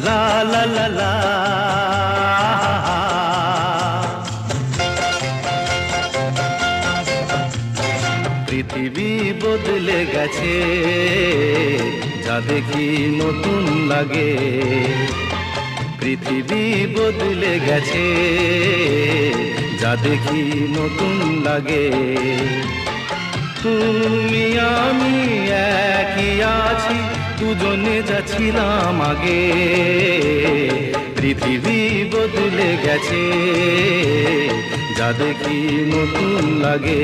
লা লা লা লা। পৃথিবী বদলে গেছে, যা দেখি নতুন লাগে। পৃথিবী বদলে গেছে, যা দেখি নতুন লাগে। তুমি আমি একই আছি, দুজনে যাচ্ছিলাম আগে। পৃথিবী বদলে গেছে, যা দেখি নতুন লাগে।